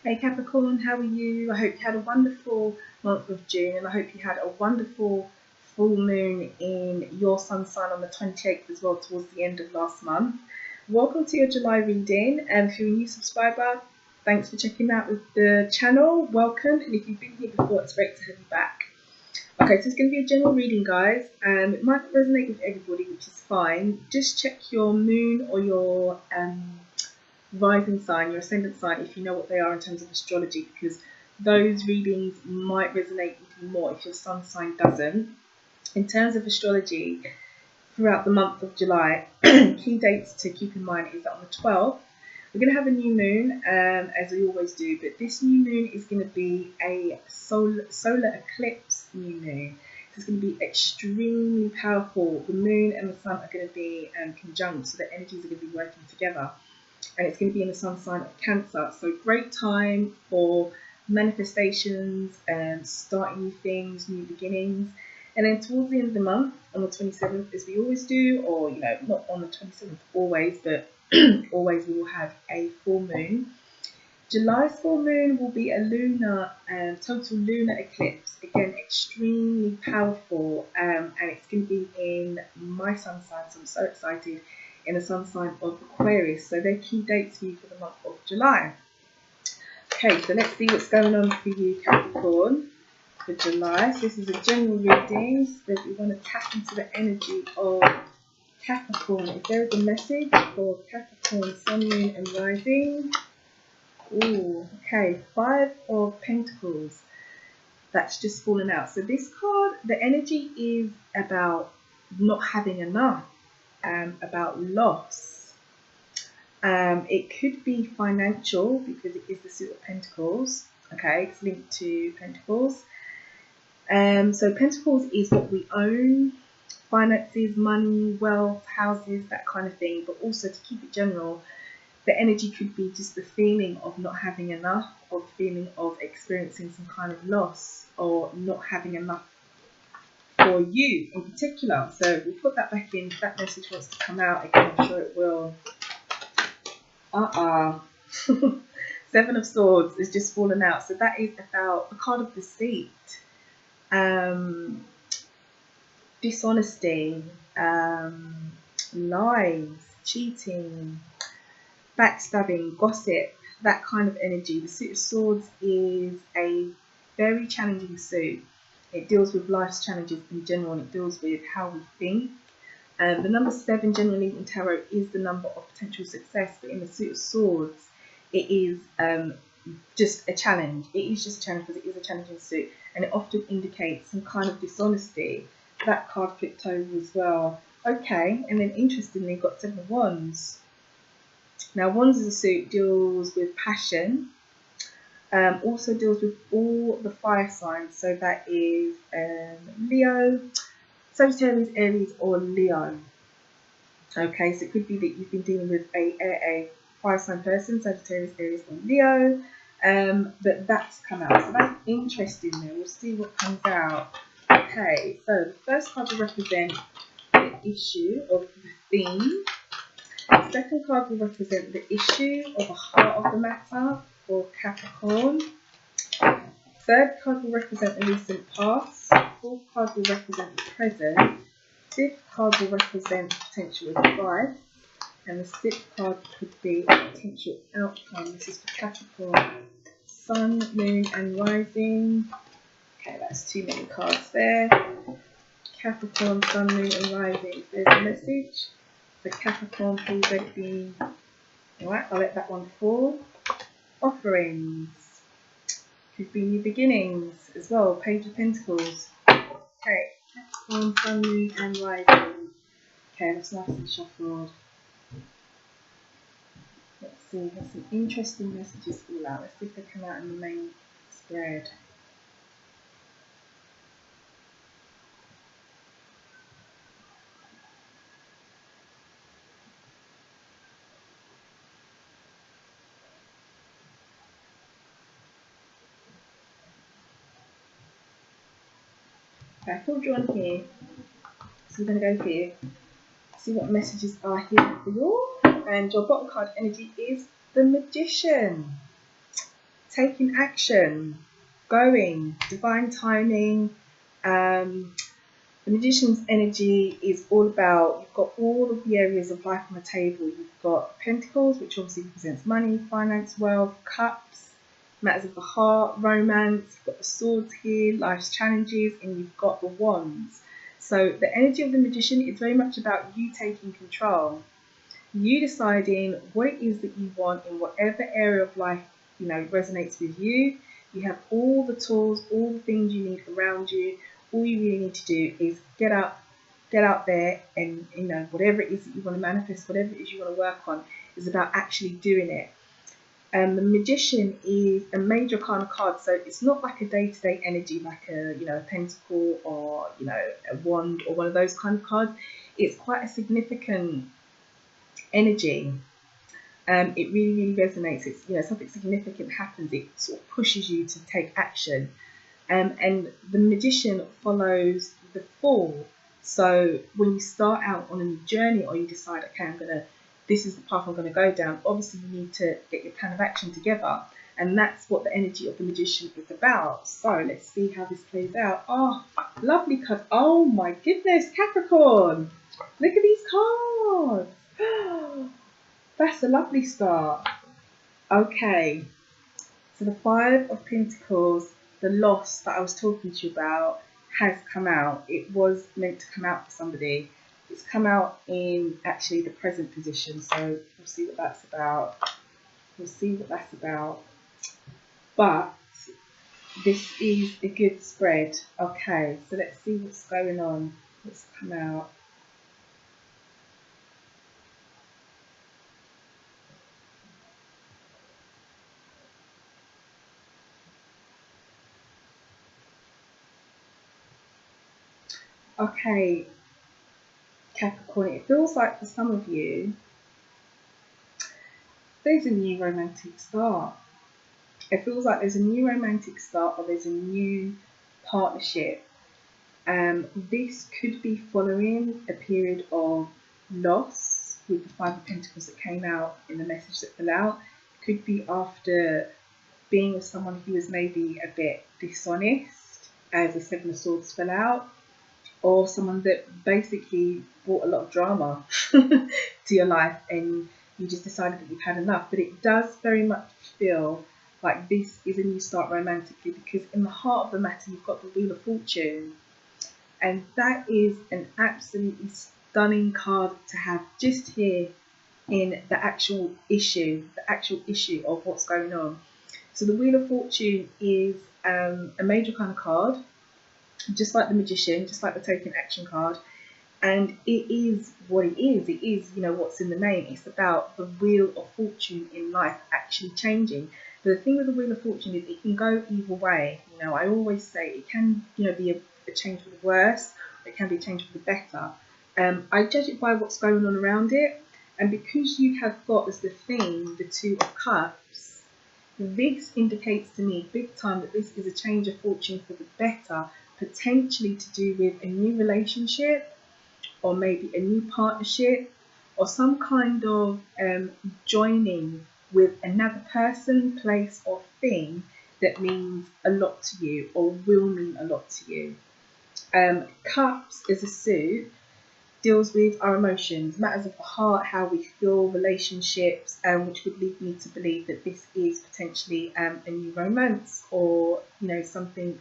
Hey Capricorn, how are you? I hope you had a wonderful month of June, and I hope you had a wonderful full moon in your sun sign on the 28th as well, towards the end of last month. Welcome to your July reading, and if you're a new subscriber, thanks for checking out the channel. Welcome, and if you've been here before, it's great to have you back. Okay, so it's going to be a general reading, guys. It might not resonate with everybody, which is fine. Just check your moon or your rising sign, your ascendant sign, if you know what they are in terms of astrology, because those readings might resonate with you more if your sun sign doesn't. In terms of astrology, throughout the month of July, key dates to keep in mind is that on the 12th, we're going to have a new moon, as we always do, but this new moon is going to be a solar eclipse new moon. So it's going to be extremely powerful. The moon and the sun are going to be conjunct, so the energies are going to be working together. And it's going to be in the sun sign of Cancer. So great time for manifestations and starting new things, new beginnings. And then towards the end of the month, on the 27th, as we always do, or not on the 27th always, but always we will have a full moon. July's full moon will be a lunar total lunar eclipse. Again, extremely powerful, and it's going to be in my sun sign, so I'm so excited, in the sun sign of Aquarius. So they're key dates for you for the month of July. Okay, so let's see what's going on for you, Capricorn, for July. So this is a general reading, so that we want to tap into the energy of Capricorn. If there is a message for Capricorn, Sun, Moon and Rising. Ooh, okay, 5 of Pentacles. That's just fallen out. So this card, the energy is about not having enough, about loss. It could be financial because it is the Suit of Pentacles. Okay, it's linked to Pentacles. So Pentacles is what we own. Finances, money, wealth, houses, that kind of thing. But also, to keep it general, the energy could be just the feeling of not having enough, or the feeling of experiencing some kind of loss, or not having enough for you in particular. So we'll put that back in. If that message wants to come out again, I'm sure it will. 7 of Swords has just fallen out. So that is about a card of deceit. Dishonesty, lies, cheating, backstabbing, gossip, that kind of energy. The Suit of Swords is a very challenging suit. It deals with life's challenges in general, and it deals with how we think. The number 7 generally in tarot is the number of potential success, but in the Suit of Swords, it is just a challenge. It is just a challenge because it is a challenging suit, and it often indicates some kind of dishonesty. That card flipped over as well. Okay, and then interestingly, got 7 of Wands. Now, Wands as a suit deals with passion, also deals with all the fire signs. So that is Leo, Sagittarius, Aries, or Leo. Okay, so it could be that you've been dealing with a fire sign person, Sagittarius, Aries, or Leo. But that's come out. So that's interesting there. We'll see what comes out. Okay, so the first card will represent the issue of the theme. The second card will represent the issue or the heart of the matter for Capricorn. Third card will represent the recent past. Fourth card will represent the present. Fifth card will represent potential advice. And the sixth card could be a potential outcome. This is for Capricorn, Sun, Moon and Rising. Okay, that's too many cards there. Capricorn, Sun, Moon and Rising. If there's a message for Capricorn, please let it be. Alright, I'll let that one fall. Offerings. Could be new beginnings as well. Page of Pentacles. Okay, Capricorn, Sun, Moon and Rising. Okay, that's nice and shuffled. Let's see, there's some interesting messages all out. Let's see if they come out in the main spread. Okay, I feel drawn here, so we're going to go here, see what messages are here for you. And your bottom card energy is the Magician. taking action, going, divine timing. The Magician's energy is all about, you've got all of the areas of life on the table. You've got Pentacles, which obviously represents money, finance, wealth, Cups, matters of the heart, romance. You've got the Swords here, life's challenges, and you've got the Wands. So the energy of the Magician is very much about you taking control. You deciding what it is that you want in whatever area of life, resonates with you. You have all the tools, all the things you need around you. All you really need to do is get out there, and whatever it is that you want to manifest, whatever it is you want to work on, is about actually doing it. The Magician is a major kind of card, so it's not like a day-to-day energy like a pentacle or a wand or one of those kind of cards. It's quite a significant energy. It really resonates. It's something significant happens. It sort of pushes you to take action. And the Magician follows the Fool. So when you start out on a new journey, or you decide, okay, this is the path I'm going to go down, obviously you need to get your plan of action together. And that's what the energy of the Magician is about. So let's see how this plays out. Oh, lovely card. Oh my goodness, Capricorn. Look at these cards. That's a lovely start. Okay. So the Five of Pentacles, the loss that I was talking to you about, has come out. It was meant to come out for somebody. It's come out in actually the present position. So we'll see what that's about. But this is a good spread. Okay, so let's see what's going on. What's come out. Okay, Capricorn, it feels like for some of you, there's a new romantic start. It feels like there's a new romantic start, or there's a new partnership. This could be following a period of loss with the Five of Pentacles that came out in the message that fell out. It could be after being with someone who was maybe a bit dishonest, as the Seven of Swords fell out. Or someone that basically brought a lot of drama to your life, and you just decided that you've had enough. But it does very much feel like this is a new start romantically, because in the heart of the matter you've got the Wheel of Fortune, and that is an absolutely stunning card to have just here in the actual issue of what's going on. So the Wheel of Fortune is a major kind of card, just like the Magician, just like the Taking Action card. And it is what it is. It is, what's in the name. It's about the Wheel of Fortune in life actually changing. But the thing with the Wheel of Fortune is it can go either way. I always say it can, be a change for the worse, or it can be a change for the better. I judge it by what's going on around it. And because you have got as the theme the Two of Cups, this indicates to me big time that this is a change of fortune for the better, potentially to do with a new relationship, or maybe a new partnership, or some kind of joining with another person, place, or thing that means a lot to you, or will mean a lot to you. Cups as a suit deals with our emotions, matters of the heart, how we feel, relationships, which would lead me to believe that this is potentially a new romance, or something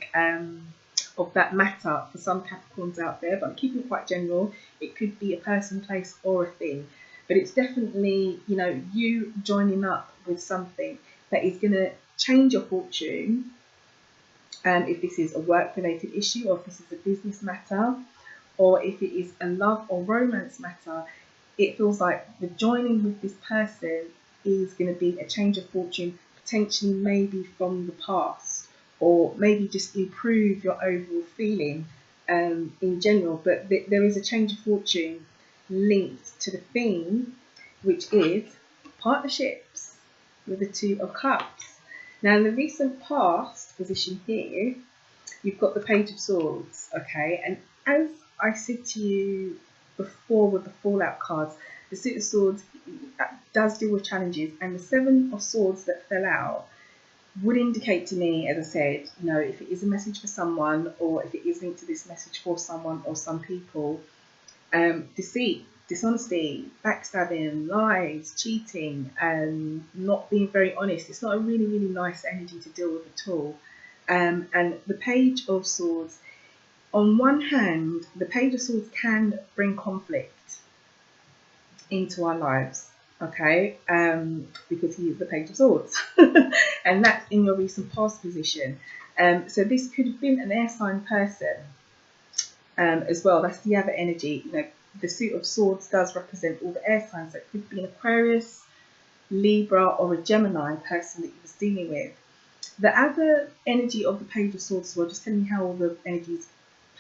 of that matter for some Capricorns out there. But I'm keeping it quite general. It could be a person, place, or a thing, but it's definitely you joining up with something that is going to change your fortune. If this is a work-related issue, or if this is a business matter, or if it is a love or romance matter, it feels like the joining with this person is going to be a change of fortune, potentially maybe from the past, or maybe just improve your overall feeling in general. But there is a change of fortune linked to the theme, which is partnerships, with the Two of Cups. Now in the recent past position here, you've got the Page of Swords, okay? And as I said to you before with the Fallout cards, the Suit of Swords does deal with challenges, and the Seven of Swords that fell out would indicate to me, as I said, you know, if it is a message for someone, or if it is linked to this message for someone or some people, deceit, dishonesty, backstabbing, lies, cheating, not being very honest. It's not a really, really nice energy to deal with at all. And the Page of Swords, on one hand, the Page of Swords can bring conflict into our lives, okay, because he is the Page of Swords, and that's in your recent past position. So this could have been an air sign person as well. That's the other energy. You know, the suit of swords does represent all the air signs. So it could be an Aquarius, Libra, or a Gemini person that you was dealing with. The other energy of the Page of Swords as well, just telling you how all the energies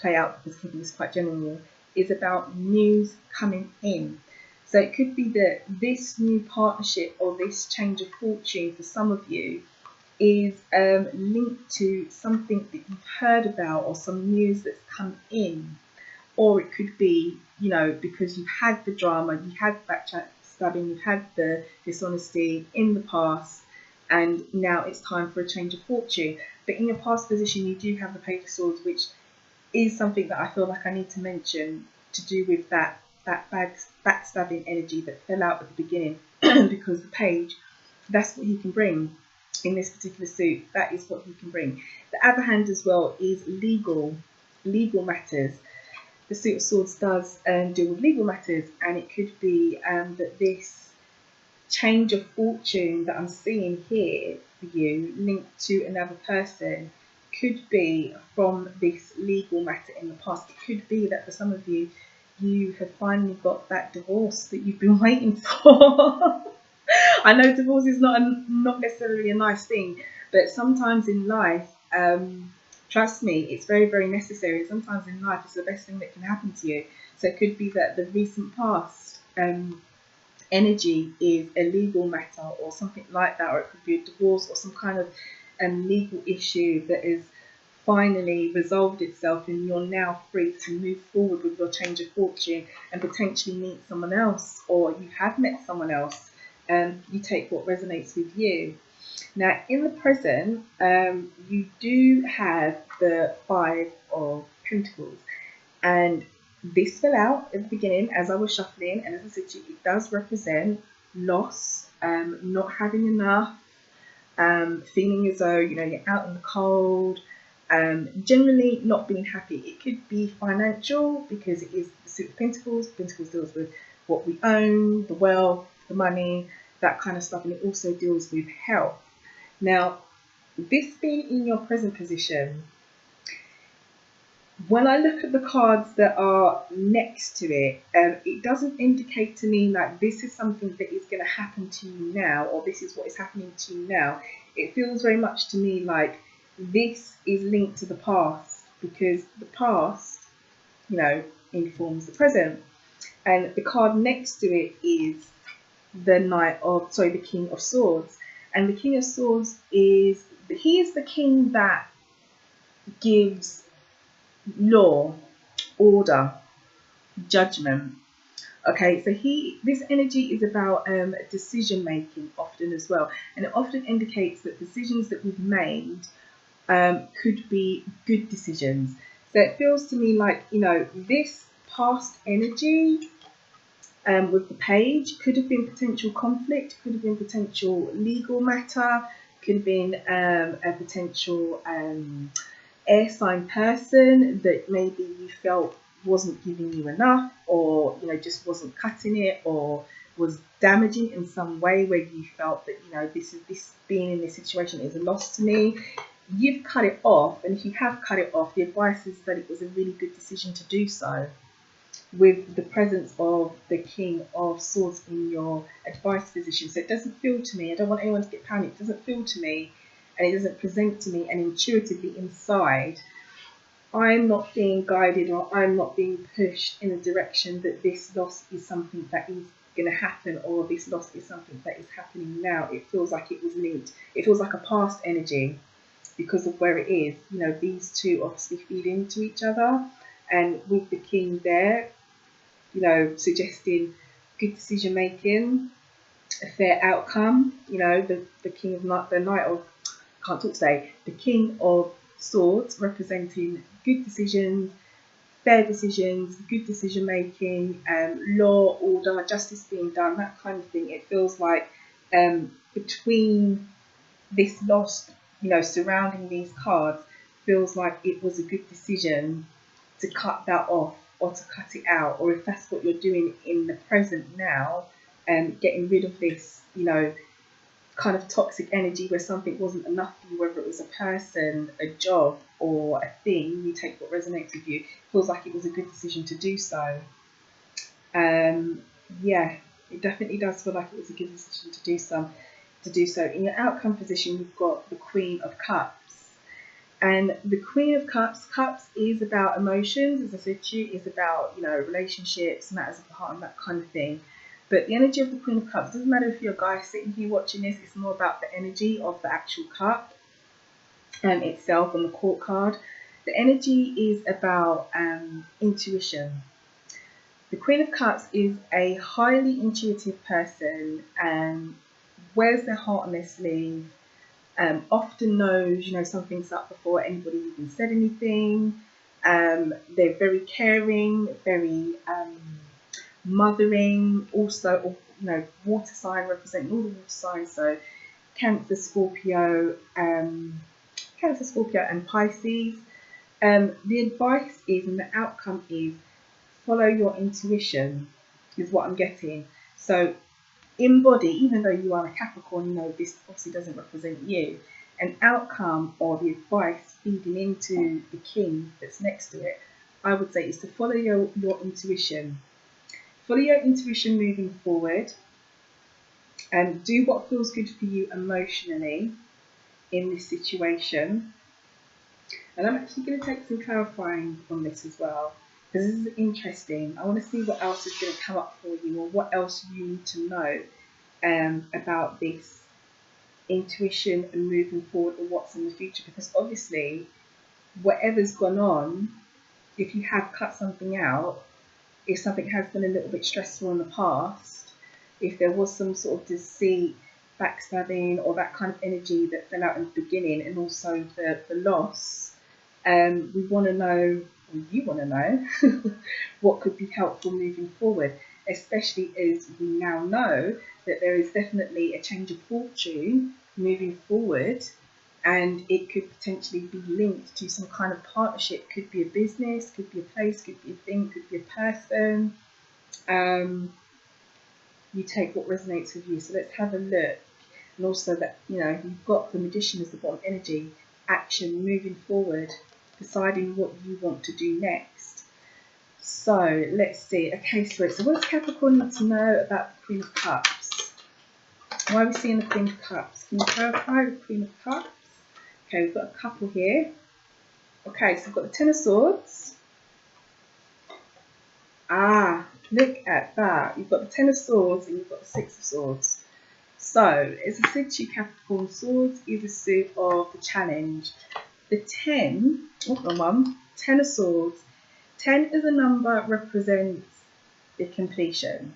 play out, because keeping this quite general, is about news coming in. So it could be that this new partnership or this change of fortune for some of you is linked to something that you've heard about or some news that's come in. Or it could be, you know, because you've had the drama, you had backstabbing, you've had the dishonesty in the past, and now it's time for a change of fortune. But in your past position, you do have the Page of Swords, which is something that I feel like I need to mention, to do with that backstabbing energy that fell out at the beginning. Because the page, that's what he can bring in this particular suit. That is what he can bring. The other hand as well is legal matters. The suit of swords does deal with legal matters, and it could be that this change of fortune that I'm seeing here for you, linked to another person, could be from this legal matter in the past. It could be that for some of you, you have finally got that divorce that you've been waiting for. I know divorce is not necessarily a nice thing, but sometimes in life, trust me, it's very, very necessary. Sometimes in life, it's the best thing that can happen to you. So it could be that the recent past energy is a legal matter or something like that, or it could be a divorce or some kind of legal issue that is finally resolved itself, and you're now free to move forward with your change of fortune and potentially meet someone else, or you have met someone else, and you take what resonates with you. Now in the present, you do have the Five of Pentacles, and this fell out at the beginning as I was shuffling, and as I said to you, it does represent loss, not having enough, feeling as though, you know, you're out in the cold, generally not being happy. It could be financial, because it is the Suit of Pentacles. Pentacles deals with what we own, the wealth, the money, that kind of stuff, and it also deals with health. Now, this being in your present position, when I look at the cards that are next to it, it doesn't indicate to me like this is something that is going to happen to you now, or this is what is happening to you now. It feels very much to me like this is linked to the past, because the past, you know, informs the present. And the card next to it is the King of Swords. And the King of Swords he is the king that gives law, order, judgment. Okay, so this energy is about decision making often as well, and it often indicates that decisions that we've made could be good decisions. So it feels to me like, you know, this past energy with the page could have been potential conflict, could have been potential legal matter, could have been a potential air sign person that maybe you felt wasn't giving you enough, or, you know, just wasn't cutting it, or was damaging in some way where you felt that, you know, this being in this situation is a loss to me. You've cut it off, and if you have cut it off, the advice is that it was a really good decision to do so, with the presence of the King of Swords in your advice position. So it doesn't feel to me, I don't want anyone to get panicked, it doesn't feel to me, and it doesn't present to me, and intuitively inside, I'm not being guided, or I'm not being pushed in a direction that this loss is something that is going to happen, or this loss is something that is happening now. It feels like it was linked. It feels like a past energy because of where it is. You know, these two obviously feed into each other, and with the king there, you know, suggesting good decision making, a fair outcome. You know, the king of the knight of can't talk today, the King of Swords, representing good decisions, fair decisions, good decision making, law, order, justice being done, that kind of thing. It feels like between this loss, surrounding these cards, feels like it was a good decision to cut that off or to cut it out, or if that's what you're doing in the present now, getting rid of this, kind of toxic energy where something wasn't enough for you, whether it was a person, a job, or a thing. You take what resonates with you. It feels like it was a good decision to do so. Yeah, it definitely does feel like it was a good decision to do so. In your outcome position, you've got the Queen of Cups. And the Queen of Cups is about emotions, as I said to you, is about, relationships, matters of the heart, and that kind of thing. But the energy of the Queen of Cups, doesn't matter if you're a guy sitting here watching this, it's more about the energy of the actual cup itself on the court card. The energy is about intuition. The Queen of Cups is a highly intuitive person, wears their heart on their sleeve, often knows, something's up before anybody even said anything. They're very caring, very mothering, also, water sign, representing all the water signs, so Cancer, Scorpio, and Pisces. The advice is, and the outcome is, follow your intuition, is what I'm getting. So embody, even though you are a Capricorn, this obviously doesn't represent you. An outcome or the advice feeding into the king that's next to it, I would say, is to follow your intuition. Follow your intuition moving forward, and do what feels good for you emotionally in this situation. And I'm actually going to take some clarifying on this as well, because this is interesting. I want to see what else is going to come up for you, or what else you need to know about this intuition and moving forward, or what's in the future. Because obviously, whatever's gone on, if you have cut something out, if something has been a little bit stressful in the past, if there was some sort of deceit, backstabbing, or that kind of energy that fell out in the beginning, and also the loss, we want to know, or you want to know, what could be helpful moving forward, especially as we now know that there is definitely a change of fortune moving forward, and it could potentially be linked to some kind of partnership. Could be a business, could be a place, could be a thing, could be a person. You take what resonates with you. So let's have a look. And also that, you've got the Magician as the bottom energy, action, moving forward, deciding what you want to do next. So let's see. Okay, so what does Capricorn need to know about the Queen of Cups? Why are we seeing the Queen of Cups? Can you clarify the Queen of Cups? Okay, we've got a couple here. Okay, so we've got the Ten of Swords. Ah, look at that. You've got the Ten of Swords and you've got the Six of Swords. So, as I said to you, Capricorn, Swords is a suit of the challenge. The 10, Ten of Swords. 10 as a number represents the completion.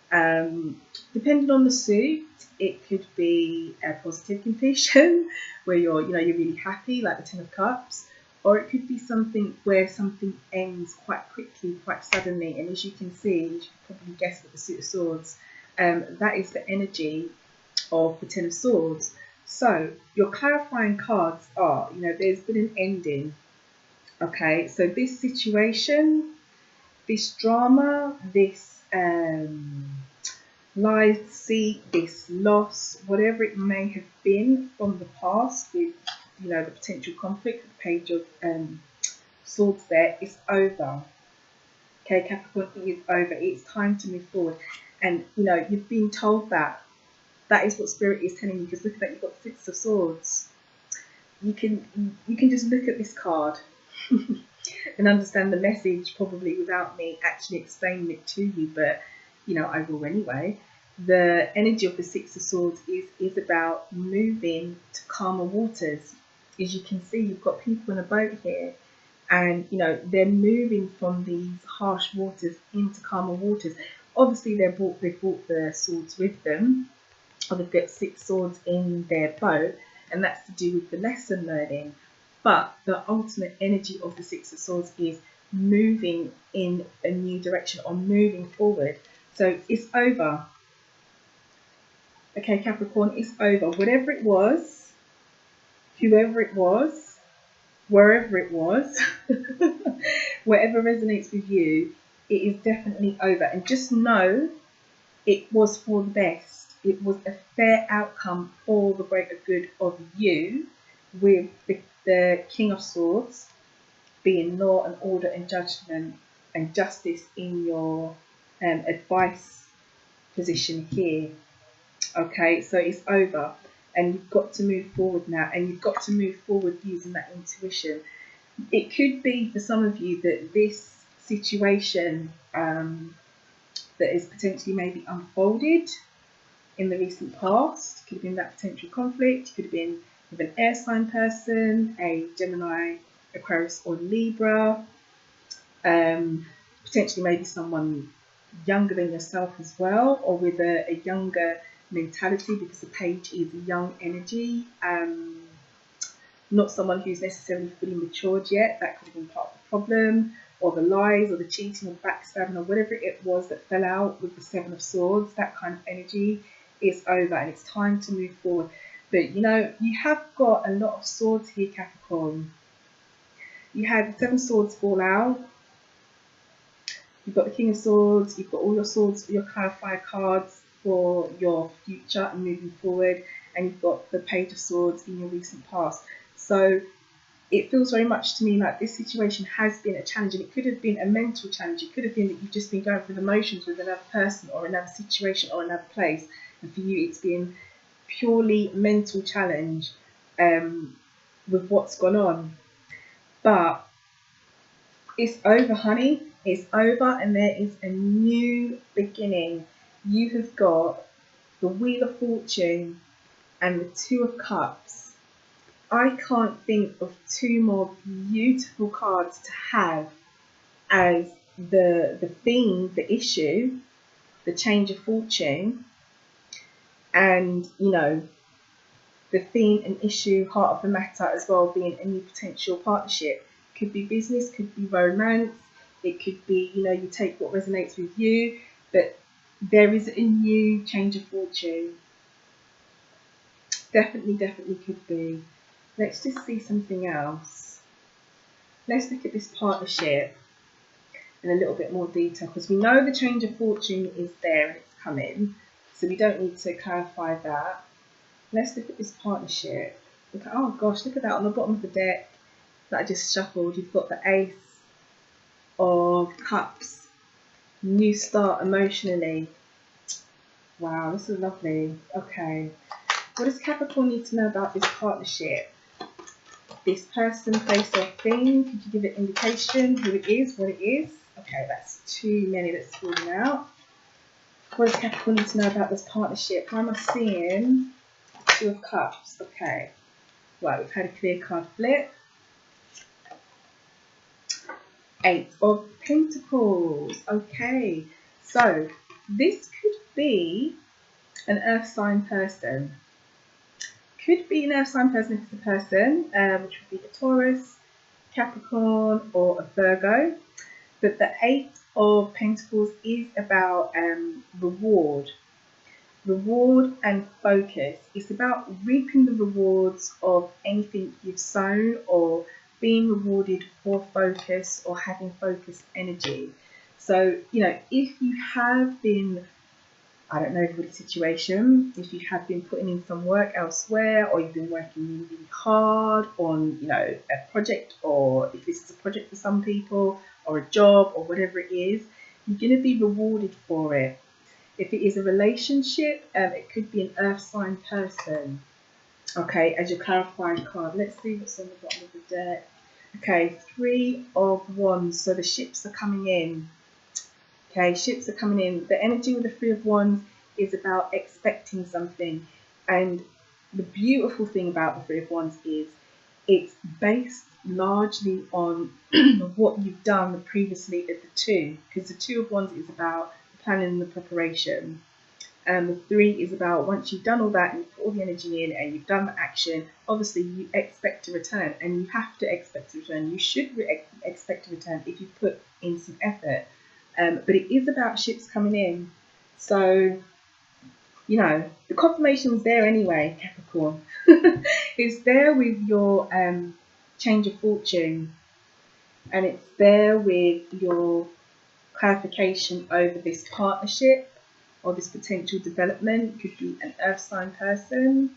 Depending on the suit, it could be a positive completion where you're really happy, like the Ten of Cups, or it could be something where something ends quite quickly, quite suddenly. And as you can see, you should probably guess with the Suit of Swords, that is the energy of the Ten of Swords. So your clarifying cards are, there's been an ending. Okay, so this situation, this drama, this lies, deceit, this loss, whatever it may have been from the past with, the potential conflict, the Page of Swords there, is over. Okay, Capricorn, it is over. It's time to move forward. And, you've been told that. That is what Spirit is telling you, because look at that, you've got the Six of Swords. You can just look at this card and understand the message probably without me actually explaining it to you, but I will anyway. The energy of the Six of Swords is about moving to calmer waters. As you can see, you've got people in a boat here, and they're moving from these harsh waters into calmer waters. Obviously they've brought the swords with them, or they've got 6 swords in their boat, and that's to do with the lesson learning. But the ultimate energy of the Six of Swords is moving in a new direction or moving forward. So it's over. Okay, Capricorn, it's over. Whatever it was, whoever it was, wherever it was, whatever resonates with you, it is definitely over. And just know it was for the best. It was a fair outcome for the greater good of you, with the King of Swords being law and order and judgment and justice in your advice position here. Okay, so it's over and you've got to move forward now, and you've got to move forward using that intuition. It could be for some of you that this situation that is potentially maybe unfolded in the recent past, could have been that potential conflict, could have been with an air sign person, a Gemini, Aquarius or Libra, potentially maybe someone younger than yourself as well, or with a younger mentality, because the page is young energy, not someone who's necessarily fully matured yet. That could have been part of the problem, or the lies or the cheating or backstabbing or whatever it was that fell out with the Seven of Swords. That kind of energy is over and it's time to move forward. But you know, you have got a lot of swords here, Capricorn. You had the Seven Swords fall out. You've got the King of Swords. You've got all your swords, your clarifier cards for your future and moving forward. And you've got the Page of Swords in your recent past. So it feels very much to me like this situation has been a challenge, and it could have been a mental challenge. It could have been that you've just been going through the motions with another person or another situation or another place. And for you, it's been purely mental challenge with what's gone on. But it's over, honey. It's over, and there is a new beginning. You have got the Wheel of Fortune and the Two of Cups. I can't think of two more beautiful cards to have as the theme, the issue, the change of fortune, and you know, the theme and issue, heart of the matter as well, being a new potential partnership. Could be business, could be romance, it could be, you know, you take what resonates with you, but there is a new change of fortune. Definitely could be. Let's just see something else. Let's look at this partnership in a little bit more detail, because we know the change of fortune is there and it's coming, so we don't need to clarify that. Let's look at this partnership. Look at, oh gosh, look at that on the bottom of the deck that I just shuffled. You've got the Ace of Cups, new start emotionally. Wow, this is lovely. Okay, what does Capricorn need to know about this partnership? This person, place or thing, could you give it indication who it is, what it is? Okay, that's too many that's falling out. What does Capricorn need to know about this partnership? Why am I seeing Two of Cups? Okay, right, we've had a clear card flip. Eight of Pentacles. Okay, so this could be an earth sign person. Could be an earth sign person if it's a person, which would be a Taurus, Capricorn, or a Virgo. But the Eight of Pentacles is about reward and focus. It's about reaping the rewards of anything you've sown, or being rewarded for focus or having focused energy. So, you know, if you have been, I don't know the situation, if you have been putting in some work elsewhere, or you've been working really hard on, you know, a project, or if this is a project for some people, or a job, or whatever it is, you're going to be rewarded for it. If it is a relationship, it could be an earth sign person. Okay, as your clarifying card. Let's see what's on the bottom of the deck. Okay, Three of Wands. So the ships are coming in. Okay, ships are coming in. The energy with the Three of Wands is about expecting something. And the beautiful thing about the Three of Wands is it's based largely on what you've done previously at the Two. Because the Two of Wands is about planning and the preparation. The 3 is about once you've done all that and you put all the energy in and you've done the action, obviously you expect a return, and you have to expect a return. You should expect a return if you put in some effort. But it is about ships coming in. So, you know, the confirmation's there anyway, Capricorn. It's there with your change of fortune, and it's there with your clarification over this partnership or this potential development. Could be an earth sign person,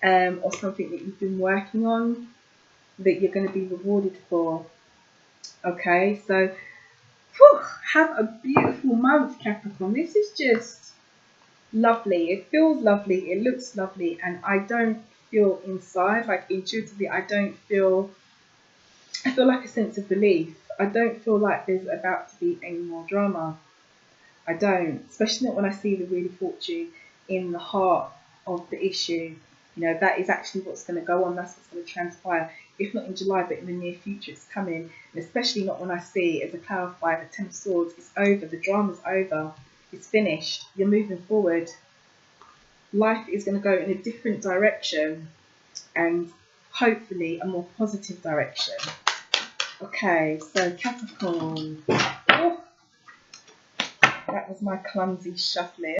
or something that you've been working on that you're going to be rewarded for. Okay, so have a beautiful month, Capricorn. This is just lovely. It feels lovely, it looks lovely, and I don't feel inside, like intuitively, I feel like a sense of relief. I don't feel like there's about to be any more drama. I don't, especially not when I see the Wheel of Fortune in the heart of the issue. You know, that is actually what's going to go on. That's what's going to transpire. If not in July, but in the near future, it's coming. And especially not when I see, as a clarifier, the Ten of Swords. It's over. The drama's over. It's finished. You're moving forward. Life is going to go in a different direction, and hopefully a more positive direction. Okay, so Capricorn. Oh, that was my clumsy shuffling.